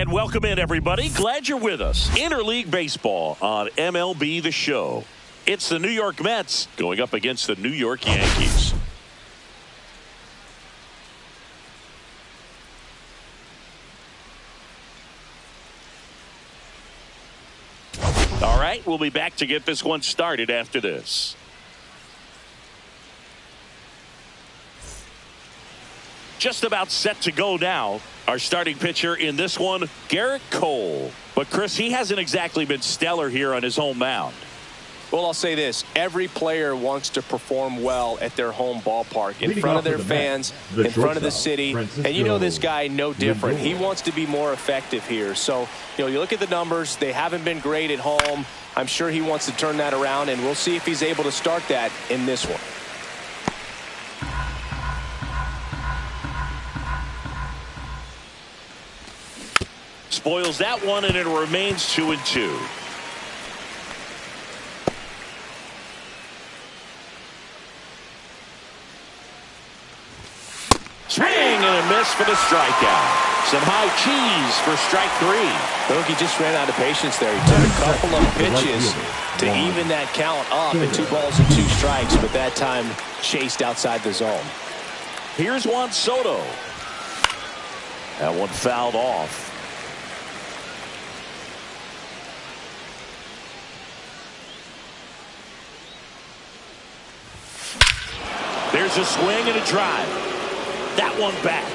And welcome in, everybody. Glad you're with us. Interleague Baseball on MLB The Show. It's the New York Mets going up against the New York Yankees. All right, we'll be back to get this one started after this. Just about set to go now. Our starting pitcher in this one, Garrett Cole. But Chris, he hasn't exactly been stellar here on his home mound. Well, I'll say this. Every player wants to perform well at their home ballpark, in front of their fans, in front of the city. And you know this guy no different. He wants to be more effective here. So, you look at the numbers. They haven't been great at home. I'm sure he wants to turn that around, and we'll see if he's able to start that in this one. Spoils that one, and it remains 2-2. Swing and a miss for the strikeout. Some high cheese for strike 3. Look, he just ran out of patience there. He took a couple of pitches to even that count up at 2 balls and 2 strikes, but that time chased outside the zone. Here's Juan Soto. That one fouled off. There's a swing and a drive. That one back.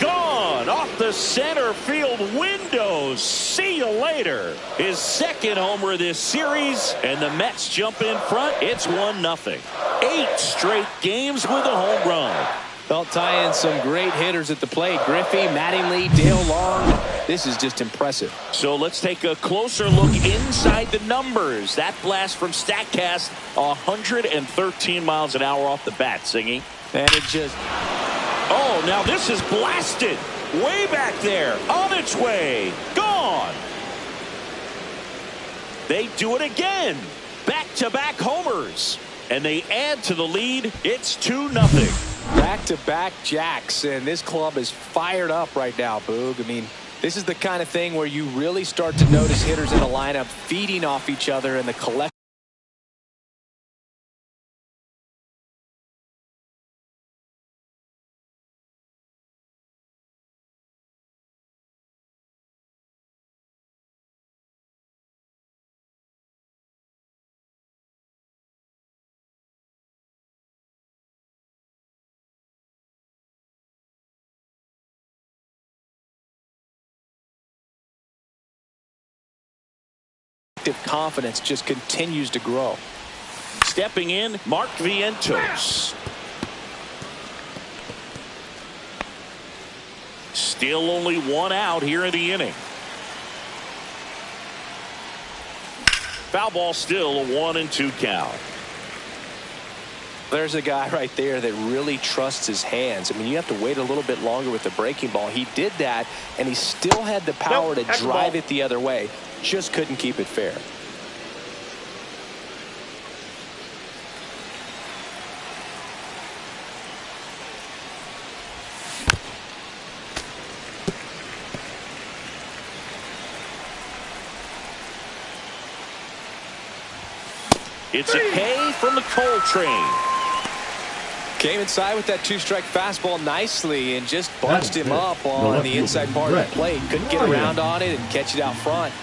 Gone off the center field window. See you later. His second homer this series, and the Mets jump in front. It's 1-0. 8 straight games with a home run. They'll tie in some great hitters at the plate. Griffey, Mattingly, Dale Long. This is just impressive. So let's take a closer look inside the numbers. That blast from StatCast, 113 miles an hour off the bat, Singy. And it just... Oh, now this is blasted. Way back there. On its way. Gone. They do it again. Back-to-back homers. And they add to the lead. It's 2-0. Back-to-back jacks, and this club is fired up right now, Boog. I mean, this is the kind of thing where you really start to notice hitters in a lineup feeding off each other and the collective. Confidence just continues to grow. Stepping in, Mark Vientos. Still only 1 out here in the inning. Foul ball, still a 1-2 count. There's a guy right there that really trusts his hands. I mean, you have to wait a little bit longer with the breaking ball. He did that, and he still had the power to drive it the other way. Just couldn't keep it fair. It's a K from the Cole train. Came inside with that 2-strike fastball nicely and just bunched him up on the inside part of the plate. Couldn't get around on it and catch it out front.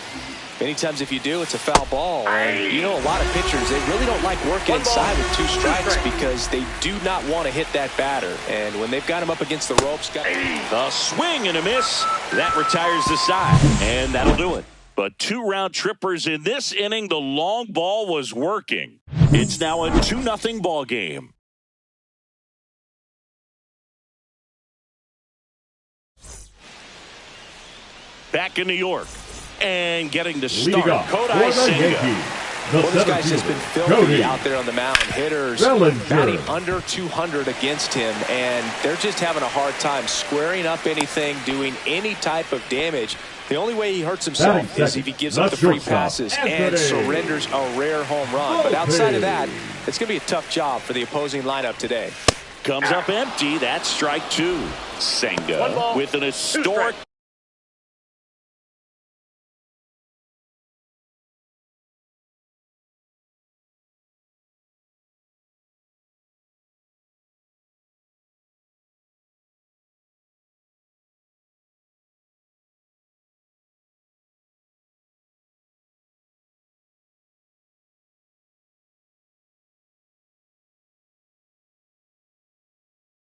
Many times if you do, it's a foul ball. And you know, a lot of pitchers, they really don't like working inside with 2 strikes because they do not want to hit that batter. And when they've got him up against the ropes, a swing and a miss. That retires the side, and that'll do it. But 2 round trippers in this inning. The long ball was working. It's now a 2-0 ball game. Back in New York and getting to start, Kodai Senga. Well, this guy's just been filthy out there on the mound. Hitters batting under 200 against him, and they're just having a hard time squaring up anything, doing any type of damage. The only way he hurts himself is if he gives up the free passes and surrenders a rare home run. But outside of that, it's going to be a tough job for the opposing lineup today. Comes up empty. That's strike two. Senga with an historic.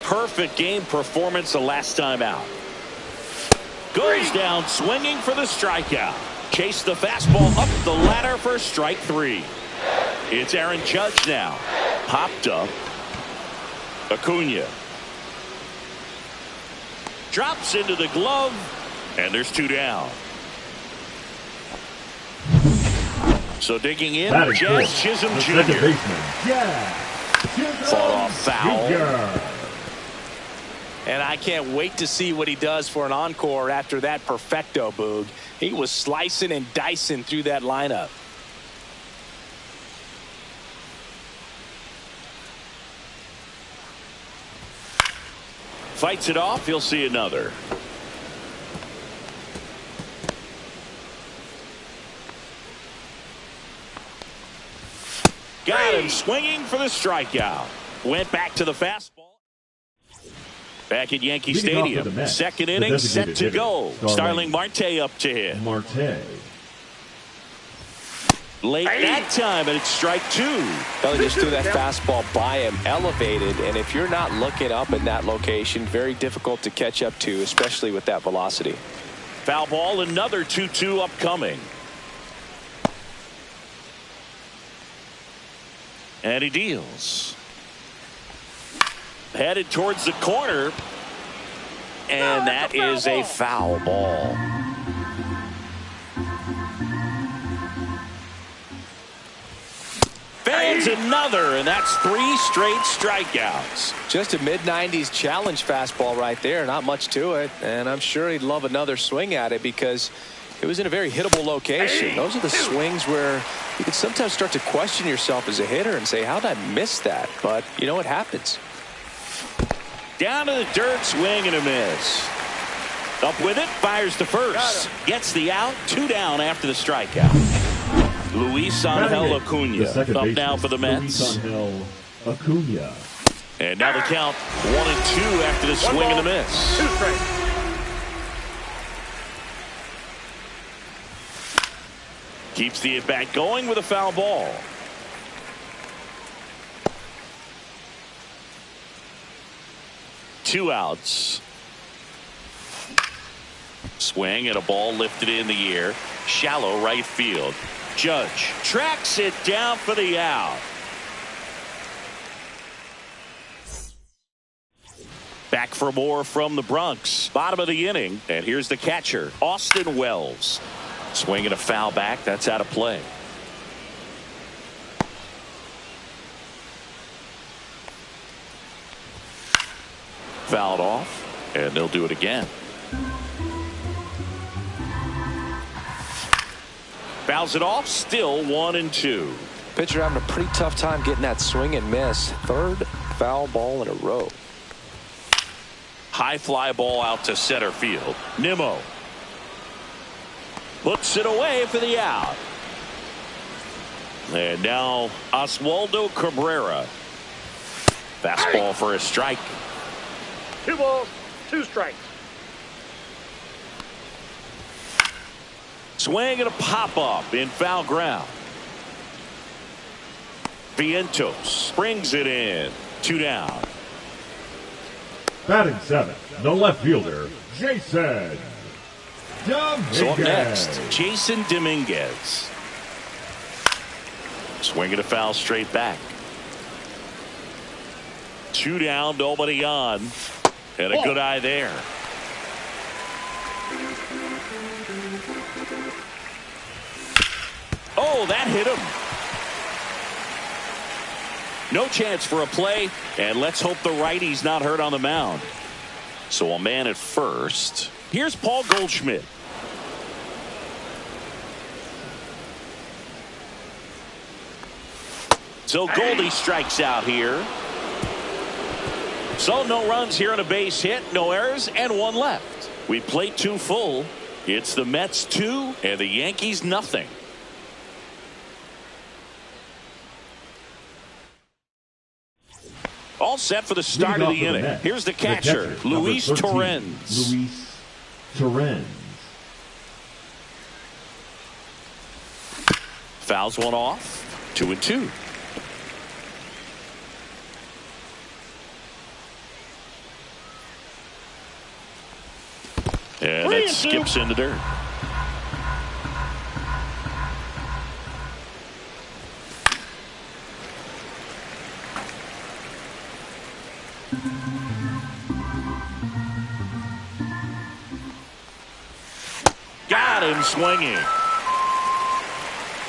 Perfect game performance the last time out. Goes down swinging for the strikeout. Chase the fastball up the ladder for strike three. It's Aaron Judge now. Popped up. Acuna. Drops into the glove. And there's two down. So digging in, Jazz Chisholm Jr. Fought off foul. And I can't wait to see what he does for an encore after that perfecto, Boog. He was slicing and dicing through that lineup. Fights it off. He'll see another. Got him swinging for the strikeout. Went back to the fastball. Back at Yankee Stadium. Second inning set to go. Starling Marte up to hit. Late that time, and it's strike two. Well, he just threw that fastball by him, elevated, and if you're not looking up in that location, very difficult to catch up to, especially with that velocity. Foul ball, another 2-2 upcoming. And he deals. Headed towards the corner. And that is a foul ball. Fans another, and that's 3 straight strikeouts. Just a mid-90s challenge fastball right there. Not much to it. And I'm sure he'd love another swing at it because it was in a very hittable location. Those are the swings where you can sometimes start to question yourself as a hitter and say, how did I miss that? But, you know, it happens. Down to the dirt, swing and a miss. Up with it, fires to first. Gets the out, 2 down after the strikeout. Luis Angel Acuna up now for the Mets. Acuna. And now the count 1-2 after the swing and the miss. 2 strikes. Keeps the at-bat going with a foul ball. Two outs. Swing and a ball lifted in the air. Shallow right field. Judge tracks it down for the out. Back for more from the Bronx. Bottom of the inning. And here's the catcher, Austin Wells. Swing and a foul back. That's out of play. Fouled off, and they'll do it again. Fouls it off, still 1-2. Pitcher having a pretty tough time getting that swing and miss. 3rd foul ball in a row. High fly ball out to center field. Nimmo puts it away for the out. And now Oswaldo Cabrera. Fastball for a strike. 2 balls, 2 strikes. Swing and a pop-up in foul ground. Vientos brings it in. 2 down. Batting 7th, the left fielder, Jason Dominguez. So up next, Jason Dominguez. Swing and a foul straight back. 2 down, nobody on. And a good eye there. Oh, that hit him. No chance for a play, and let's hope the righty's not hurt on the mound. So a man at first. Here's Paul Goldschmidt. So Goldie strikes out here. So no runs here on a base hit, no errors, and one left. We played 2 full. It's the Mets 2 and the Yankees nothing. All set for the start of the inning. Here's the catcher, Luis Torrens. Luis Torrens. Fouls one off. 2-2. And that skips into dirt. Got him swinging.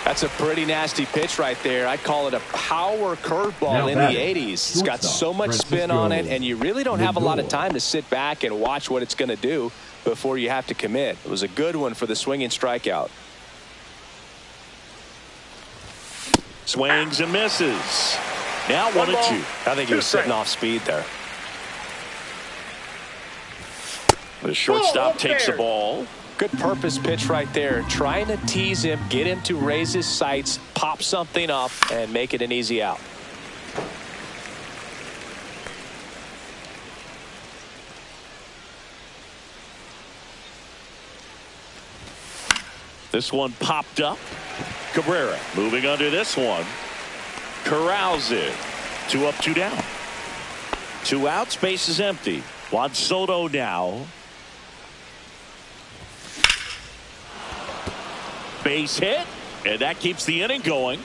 That's a pretty nasty pitch right there. I'd call it a power curveball in the 80s. It's got so much spin on it, and you really don't have a lot of time to sit back and watch what it's going to do before you have to commit. It was a good one for the swinging strikeout. Swings and misses. Now 1-2. I think he was setting off speed there. The shortstop takes the ball. Good purpose pitch right there. Trying to tease him, get him to raise his sights, pop something up, and make it an easy out. This one popped up. Cabrera moving under this one. Corrals it. 2 up, 2 down. 2 outs, base is empty. Juan Soto now. Base hit, and that keeps the inning going.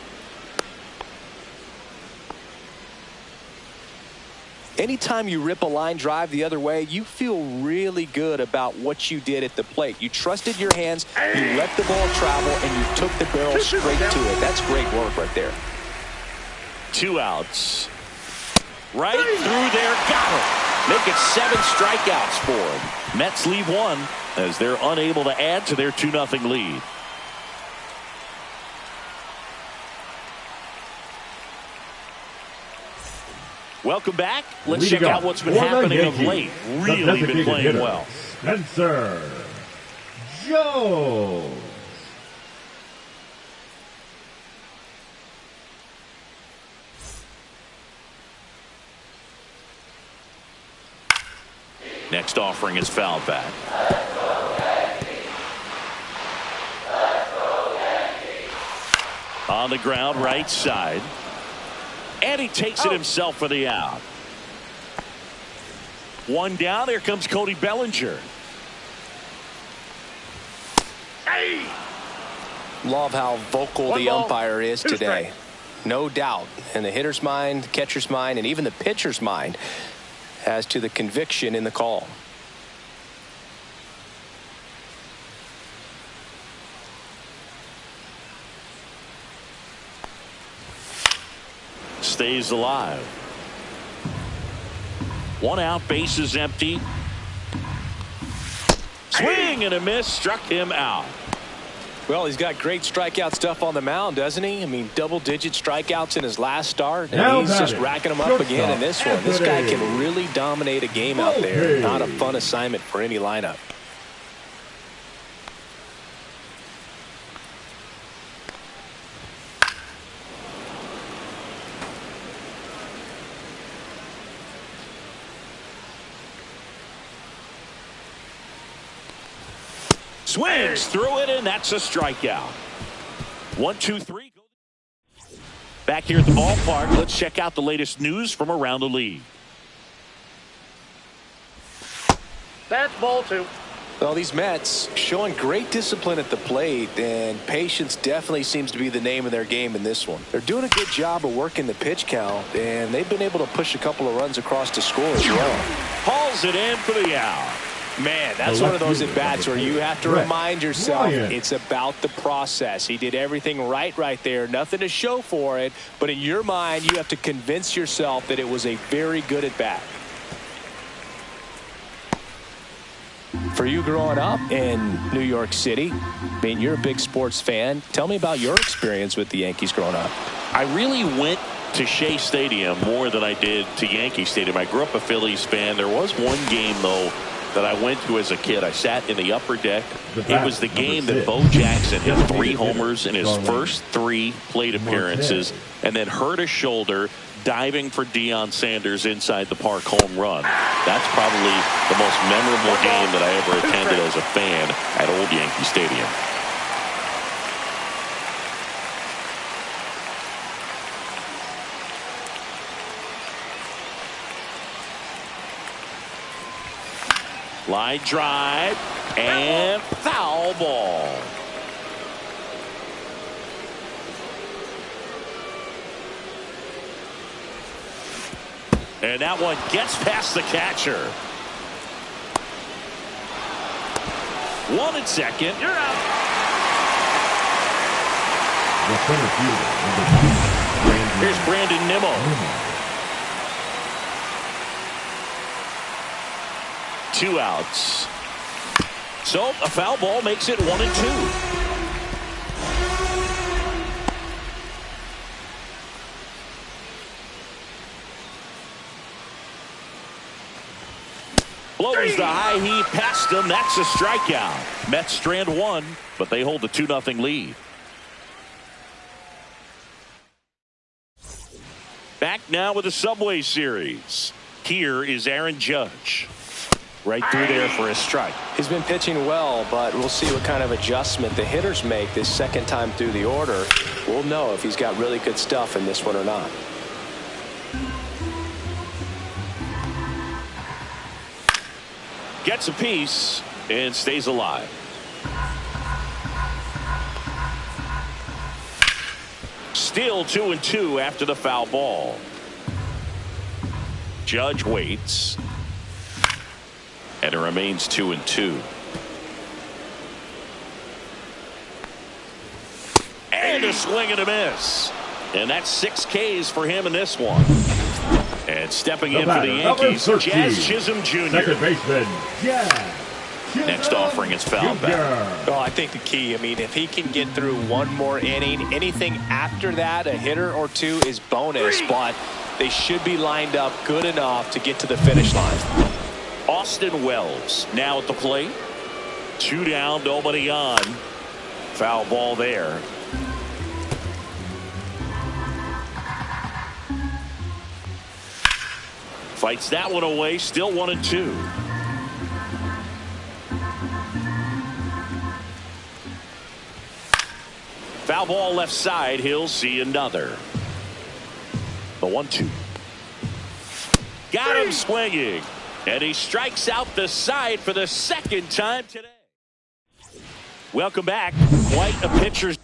Anytime you rip a line drive the other way, you feel really good about what you did at the plate. You trusted your hands, you let the ball travel, and you took the barrel straight to it. That's great work right there. 2 outs. Right through there, got him. Make it 7 strikeouts for him. Mets leave 1 as they're unable to add to their 2-0 lead. Welcome back. Let's check out what's been happening of late. Really been playing well. Spencer Jones. Next offering is foul back. On the ground, right side. And he takes it himself for the out. 1 down. Here comes Cody Bellinger. Hey! Love how vocal the umpire is today. No doubt. In the hitter's mind, catcher's mind, and even the pitcher's mind as to the conviction in the call. Stays alive. 1 out, base is empty. Swing and a miss, struck him out. Well, he's got great strikeout stuff on the mound, doesn't he? I mean, double-digit strikeouts in his last start, and he's just racking them up again in this one. This guy can really dominate a game out there. Not a fun assignment for any lineup. Swings through it, and that's a strikeout. 1, 2, 3. Back here at the ballpark, let's check out the latest news from around the league. That's ball 2. Well, these Mets showing great discipline at the plate, and patience definitely seems to be the name of their game in this one. They're doing a good job of working the pitch count, and they've been able to push a couple of runs across to score as well. Hauls it in for the out. Man, that's one of those at-bats where you have to remind yourself it's about the process. He did everything right there. Nothing to show for it, but in your mind, you have to convince yourself that it was a very good at-bat. For you growing up in New York City, I mean, you're a big sports fan. Tell me about your experience with the Yankees growing up. I really went to Shea Stadium more than I did to Yankee Stadium. I grew up a Phillies fan. There was one game, though, that I went to as a kid. I sat in the upper deck. It was the game that Bo Jackson hit 3 homers in his first 3 plate appearances and then hurt his shoulder diving for Deion Sanders inside the park home run. That's probably the most memorable game that I ever attended as a fan at Old Yankee Stadium. Line drive and foul ball. And that one gets past the catcher. 1 and 2nd. You're out. Here's Brandon Nimmo. 2 outs. So a foul ball makes it 1 and 2. Blows the high heat past him. That's a strikeout. Mets strand 1, but they hold the 2-0 lead. Back now with the Subway Series. Here is Aaron Judge. Right through there for a strike. He's been pitching well, but we'll see what kind of adjustment the hitters make this second time through the order. We'll know if he's got really good stuff in this one or not. Gets a piece and stays alive. Still 2 and 2 after the foul ball. Judge waits. And it remains 2 and 2. And a swing and a miss. And that's 6 Ks for him in this one. And stepping in for the Yankees, Jazz Chisholm Jr. Second baseman, Jazz Chisholm Next offering is fouled Jr. back. Well, I think the key, if he can get through one more inning, anything after that, a hitter or 2 is bonus, but they should be lined up good enough to get to the finish line. Austin Wells now at the plate. 2 down, nobody on. Foul ball there. Fights that one away, still 1 and 2. Foul ball left side, he'll see another. The 1-2. Got him swinging. And he strikes out the side for the second time today. Welcome back. Quite a pitcher's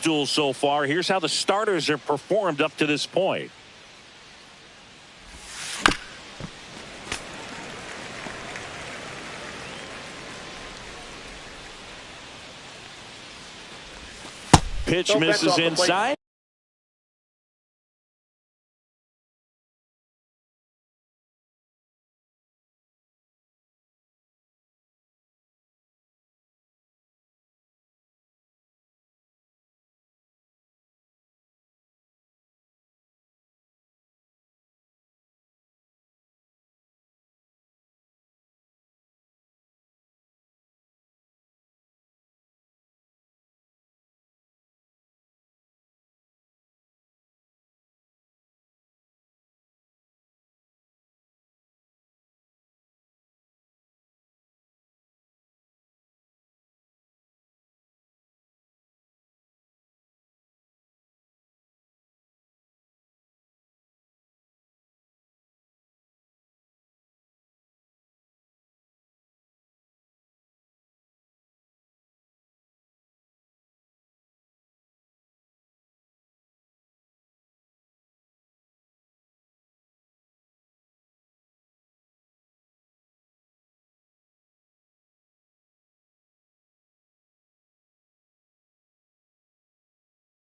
Duel so far. Here's how the starters have performed up to this point. Pitch misses inside.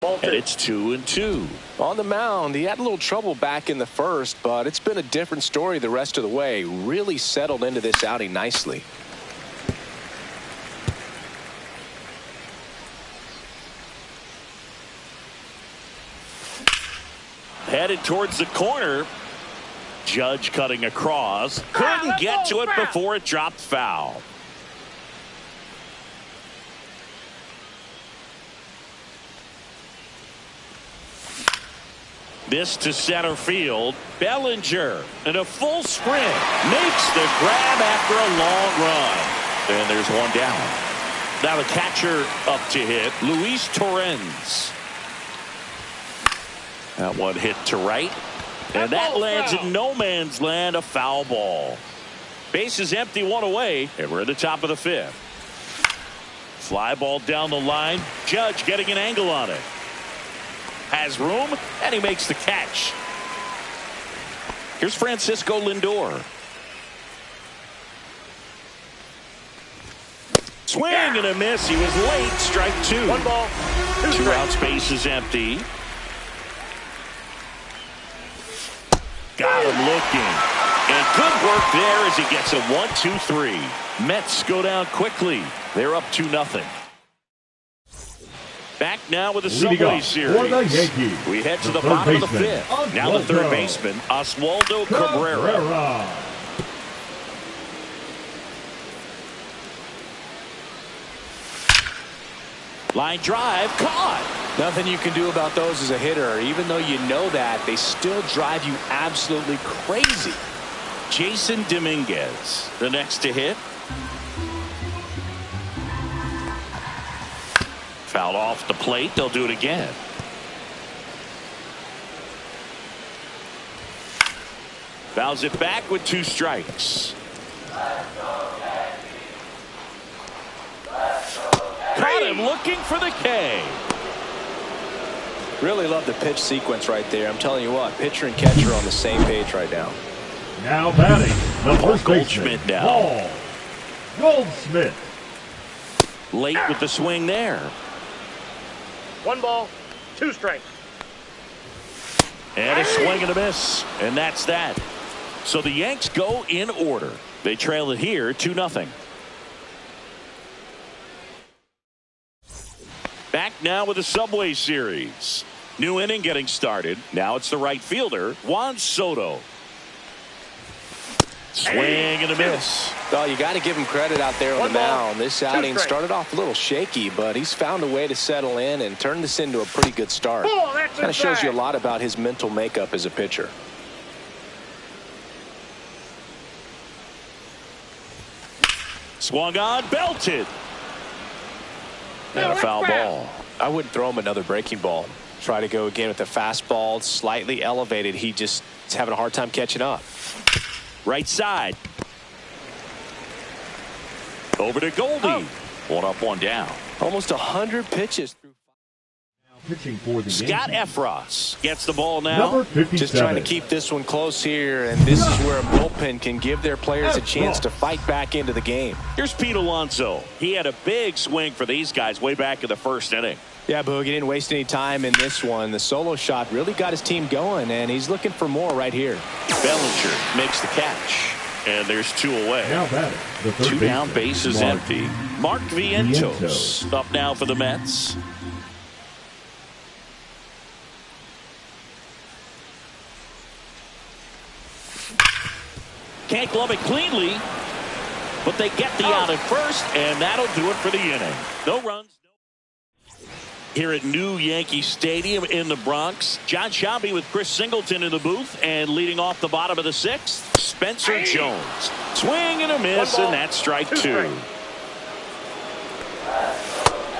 And it's 2-2. On the mound, he had a little trouble back in the first, but it's been a different story the rest of the way. Really settled into this outing nicely. Headed towards the corner. Judge cutting across. Couldn't get to it before it dropped foul. This to center field. Bellinger in a full sprint makes the grab after a long run. And there's one down. Now the catcher up to hit. Luis Torrens. That one hit to right. And that lands in no man's land, a foul ball. Base is empty, one away, and we're at the top of the fifth. Fly ball down the line. Judge getting an angle on it. Has room, and he makes the catch. Here's Francisco Lindor. Swing and a miss. He was late. Strike two. One ball. Two outs. Base is empty. Got him looking. And good work there as he gets a 1-2-3. Mets go down quickly. They're up 2-0. Back now with the Subway Series. For the Yankees, We head to the bottom of the fifth. Now the third baseman, Oswaldo Cabrera. Line drive, caught. Nothing you can do about those as a hitter. Even though you know that, they still drive you absolutely crazy. Jason Dominguez, the next to hit. Fouled off the plate. They'll do it again. Fouls it back with 2 strikes. Caught him looking for the K. Really love the pitch sequence right there. I'm telling you what, pitcher and catcher on the same page right now. Now batting, the first Goldschmidt baseman, now. Paul Goldschmidt. Late with the swing there. 1 ball, 2 strikes. And a swing and a miss. And that's that. So the Yanks go in order. They trail it here 2-0. Back now with the Subway Series. New inning getting started. Now it's the right fielder, Juan Soto. Swing and a miss. Well, you got to give him credit out there on the mound. This outing started off a little shaky, but he's found a way to settle in and turn this into a pretty good start. Kind of shows you a lot about his mental makeup as a pitcher. Swung on, belted. And a foul ball. I wouldn't throw him another breaking ball. Try to go again with the fastball, slightly elevated. He just is having a hard time catching up. Right side. Over to Goldie. 1 up, 1 down. Almost 100 pitches through. Pitching for the Scott Yankees. Efros gets the ball now. Number 57. Just trying to keep this one close here, and this is where a bullpen can give their players a chance to fight back into the game. Here's Pete Alonso. He had a big swing for these guys way back in the first inning. Yeah, Boog, he didn't waste any time in this one. The solo shot really got his team going, and he's looking for more right here. Bellinger makes the catch, and there's 2 away. Now batting, the third 2 down, bases Mark empty. Mark Vientos up now for the Mets. Can't glove it cleanly, but they get the out at first, and that'll do it for the inning. No runs. Here at New Yankee Stadium in the Bronx, John Shelby with Chris Singleton in the booth, and leading off the bottom of the 6th, Spencer Jones. Swing and a miss, and that's strike 2.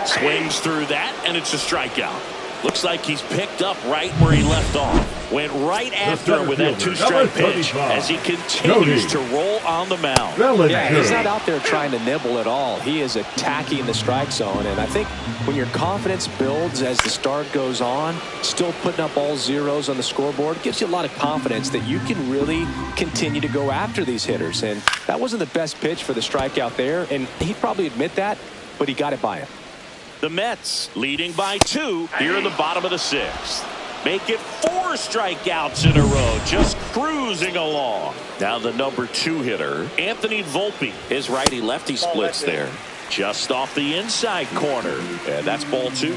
Swings through that, and it's a strikeout. Looks like he's picked up right where he left off. Went right after him with that 2-strike pitch as he continues to roll on the mound. Yeah, he's not out there trying to nibble at all. He is attacking the strike zone, and I think when your confidence builds as the start goes on, still putting up all zeros on the scoreboard gives you a lot of confidence that you can really continue to go after these hitters. And that wasn't the best pitch for the strikeout there, and he'd probably admit that, but he got it by him. The Mets leading by 2 here in the bottom of the 6th. Make it 4 strikeouts in a row, just cruising along. Now the number 2 hitter, Anthony Volpe. His righty-lefty splits there. Just off the inside corner. And that's ball 2.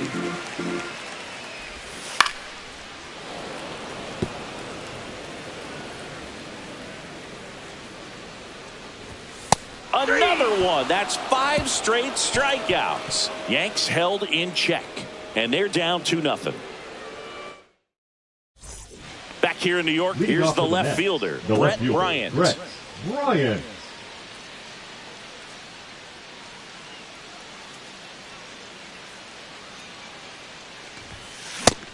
Another one. That's 5 straight strikeouts. Yanks held in check, and they're down 2-0. Back here in New York, here's the left fielder, Brett Bryant. Brett Bryant.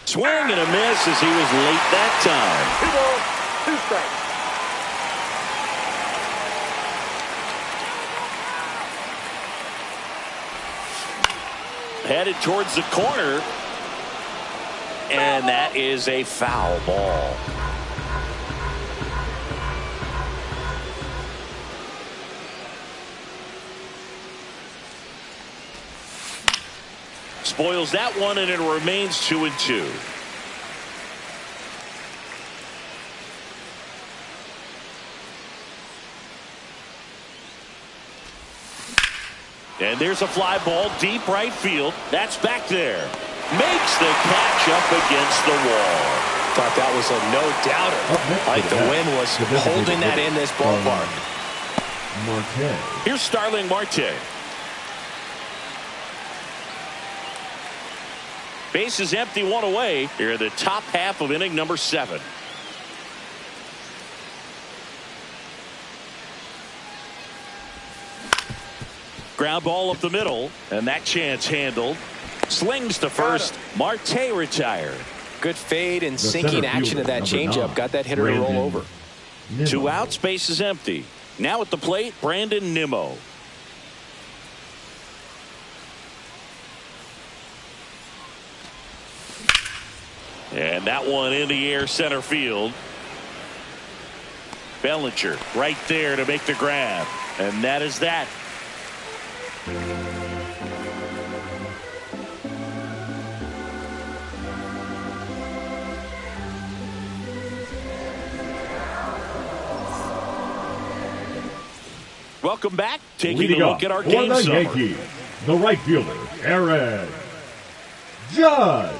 Swing and a miss as he was late that time. 2 balls, 2 strikes. Headed towards the corner, and that is a foul ball. Spoils that one, and it remains 2-2. And there's a fly ball deep right field. That's back there. Makes the catch up against the wall. Thought that was a no-doubter. Like the wind was holding that in this ballpark. Marte. Here's Starling Marte. Base is empty, 1 away. Here in the top half of inning number 7. Ground ball up the middle, and that chance handled. Slings to first. Marte retired. Good fade and sinking action of that changeup. Got that hitter to roll over. 2 outs, base is empty. Now at the plate, Brandon Nimmo. And that one in the air center field. Bellinger right there to make the grab. And that is that. Welcome back. Taking a look at our game summary. Yankees, the right fielder, Aaron Judge.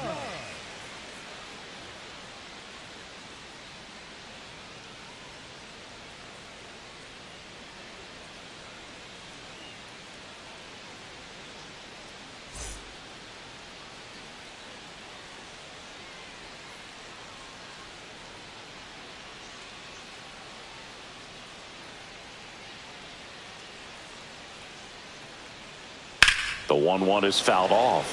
The 1-1 is fouled off.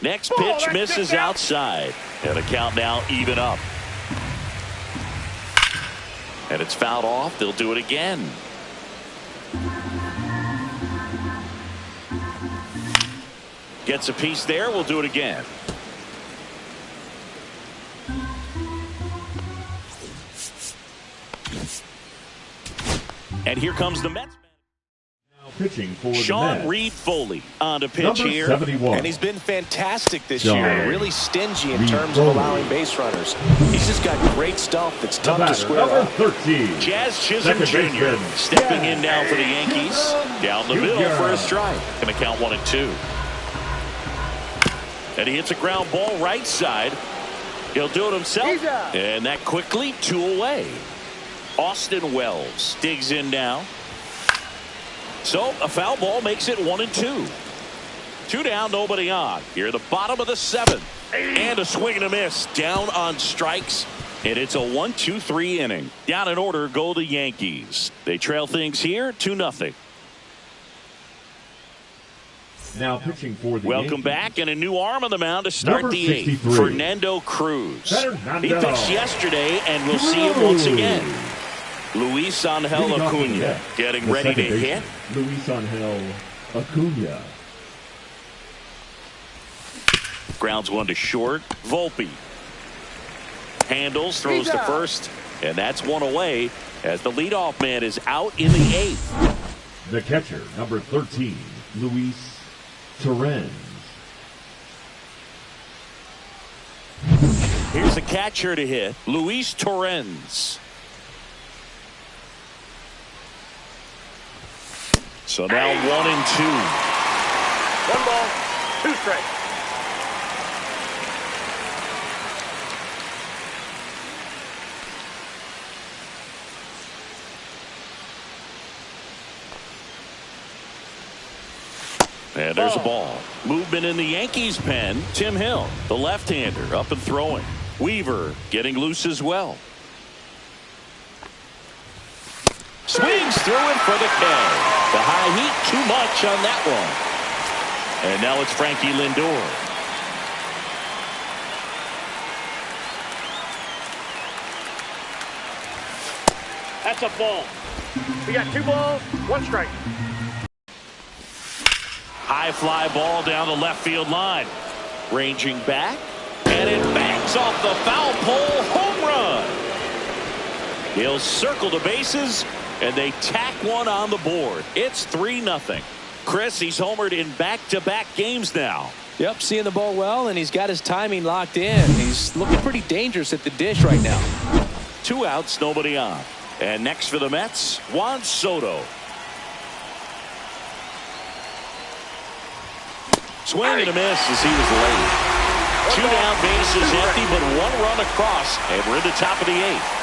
Next pitch misses outside. And the count now even up. And it's fouled off. They'll do it again. Gets a piece there. We'll do it again. And here comes the Mets. Now pitching for Sean the Mets, Reed-Foley on to pitch number here. 71. And he's been fantastic this Sean year. Really stingy in terms of Reed-Foley. allowing base runners. He's just got great stuff that's The tough to batter, square number up. 13. Jazz Chisholm Second Jr. baseman, stepping in Jazz now for the Yankees. Chisholm Down the middle Jr. for a strike. Going to count 1-2. And he hits a ground ball right side. He'll do it himself. And that quickly 2 away. Austin Wells digs in now. So a foul ball makes it 1-2. 2 down, nobody on. Here at the bottom of the 7th. And a swing and a miss. Down on strikes. And it's a 1-2-3 inning. Down in order go the Yankees. They trail things here 2-0. Now pitching for the Welcome Yankees, back, and a new arm on the mound to start number the 8th. 63. Fernando Cruz. Fernando He pitched yesterday, and we'll see him once again. Luis Angel Leading off the Acuna deck, getting the ready to second hit. baseman, Luis Angel Acuna. Grounds one to short. Volpe handles, throws to first, and that's 1 away as the leadoff man is out in the 8th. The catcher, number 13, Luis Torrens. Here's the catcher to hit, Luis Torrens. So now 1-2. 1 ball, 2 strikes. And there's a ball. Movement in the Yankees pen. Tim Hill, the left-hander, up and throwing. Weaver getting loose as well. Swings through it for the K. The high heat too much on that one. And now it's Frankie Lindor. That's a ball. We got 2 balls, 1 strike. High fly ball down the left field line. Ranging back. And it bangs off the foul pole. Home run. He'll circle the bases. And they tack one on the board. It's 3-0. Chris, he's homered in back-to-back games now. Yep, seeing the ball well, and he's got his timing locked in. He's looking pretty dangerous at the dish right now. 2 outs, nobody on. And next for the Mets, Juan Soto. Swing and a miss as he was late. 2 down, bases empty, but 1 run across, and we're in the top of the 8th.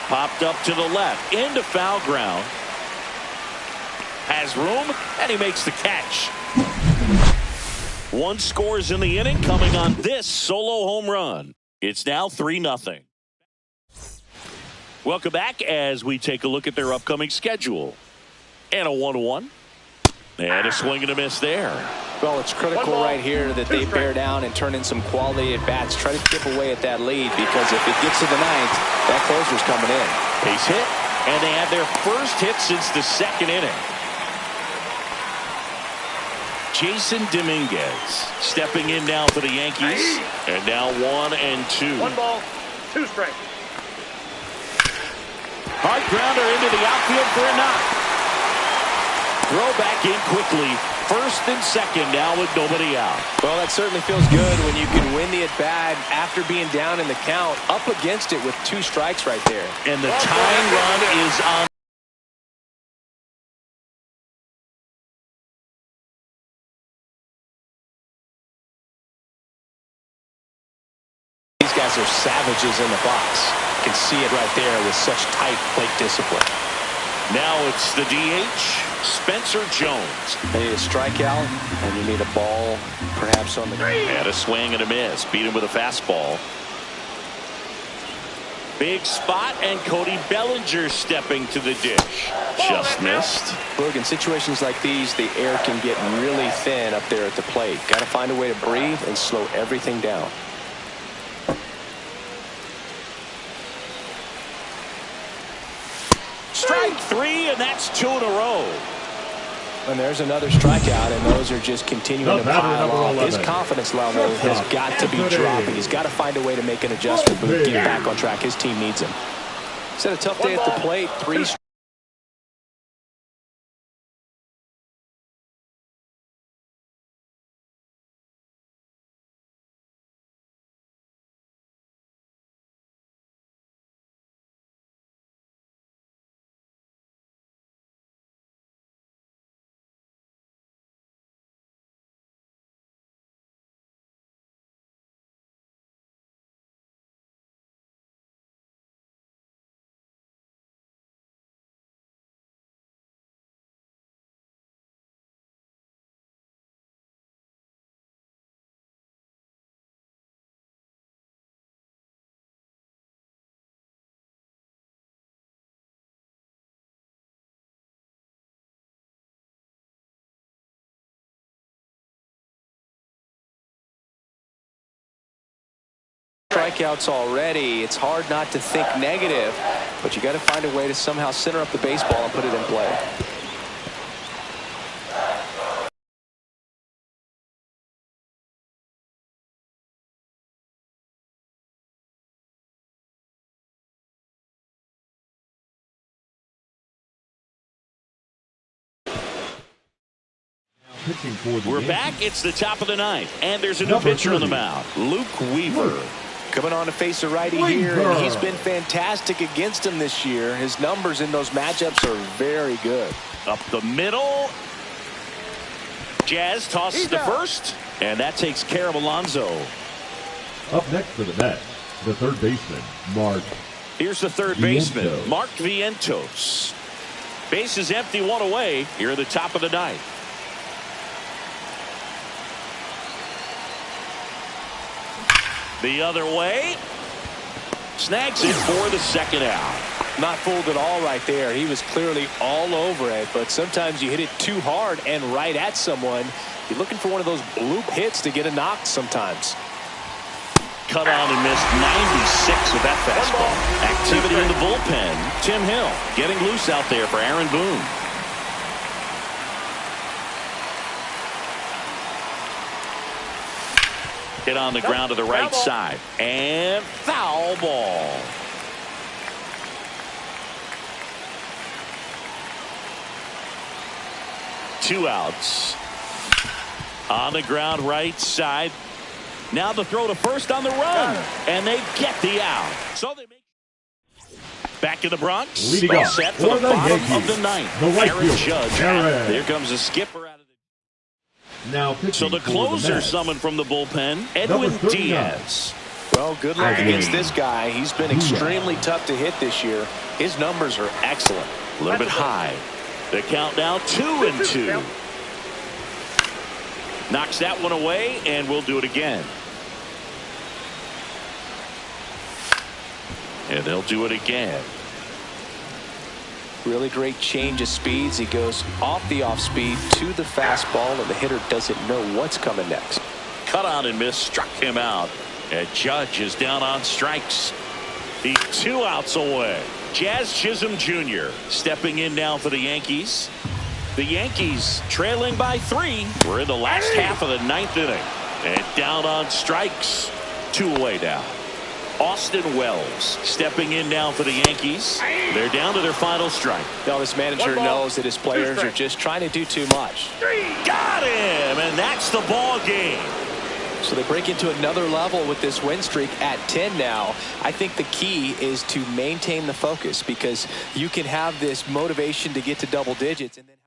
Popped up to the left, into foul ground. Has room, and he makes the catch. 1 scores in the inning, coming on this solo home run. It's now 3-0. Welcome back as we take a look at their upcoming schedule. And a 1-1. And a swing and a miss there. Well, it's critical right here that they bear down and turn in some quality at bats. Try to chip away at that lead, because if it gets to the 9th, that closer's coming in. Base hit, and they had their first hit since the 2nd inning. Jason Dominguez stepping in now for the Yankees. And now 1-2. 1 ball, 2 strikes. Hard grounder into the outfield for a knock. Throw back in quickly. 1st and 2nd now with nobody out. Well, that certainly feels good when you can win the at-bat after being down in the count, up against it with 2 strikes right there. And the tying run is on. These guys are savages in the box. You can see it right there with such tight plate discipline. Now it's the DH, Spencer Jones. You need a strikeout, and you need a ball, perhaps on the ground. And a swing and a miss. Beat him with a fastball. Big spot, and Cody Bellinger stepping to the dish. Just missed. Look, in situations like these, the air can get really thin up there at the plate. Got to find a way to breathe and slow everything down. Strike 3, and that's 2 in a row. And there's another strikeout, and those are just continuing to pile off. His confidence level has got to be dropping. He's got to find a way to make an adjustment, but get back on track. His team needs him. He's had a tough day at the plate. 3 strikeouts already. It's hard not to think negative, but you got to find a way to somehow center up the baseball and put it in play. We're back. It's the top of the ninth, and there's a new pitcher on the mound, Luke Weaver. Coming on to face a righty here, and he's been fantastic against him this year. His numbers in those matchups are very good. Up the middle. Jazz tosses to first, and that takes care of Alonso. Up next for the Mets, the third baseman, Mark. Here's the third baseman, Mark Vientos. Base is empty, 1 away. Here at the top of the ninth. The other way. Snags it for the second out. Not fooled at all right there. He was clearly all over it, but sometimes you hit it too hard and right at someone. You're looking for one of those bloop hits to get a knock sometimes. Cut on and missed 96 with that fastball. Activity in the bullpen. Tim Hill getting loose out there for Aaron Boone. Hit on the ground to the right side. And foul ball. Two outs. On the ground right side. Now the throw to first on the run. And they get the out. So they make back in the Bronx. Leading All off set for the bottom of the ninth. The right Aaron fielder, Judge. Here comes the skipper out of the now so the closer summoned from the bullpen, Edwin Diaz. Well, good luck against this guy. He's been extremely tough to hit this year. His numbers are excellent. A little bit high. The count now 2-2. Knocks that one away, and we'll do it again. And they'll do it again. Really great change of speeds. He goes off the off speed to the fastball, and the hitter doesn't know what's coming next. Cut out and miss, struck him out. And Judge is down on strikes. He's 2 outs away. Jazz Chisholm Jr. stepping in now for the Yankees. The Yankees trailing by 3. We're in the last half of the 9th inning. And down on strikes. 2 away now. Austin Wells stepping in now for the Yankees. They're down to their final strike. Now this manager knows that his players are just trying to do too much. Got him, and that's the ball game. So they break into another level with this win streak at 10 now. I think the key is to maintain the focus, because you can have this motivation to get to double digits and then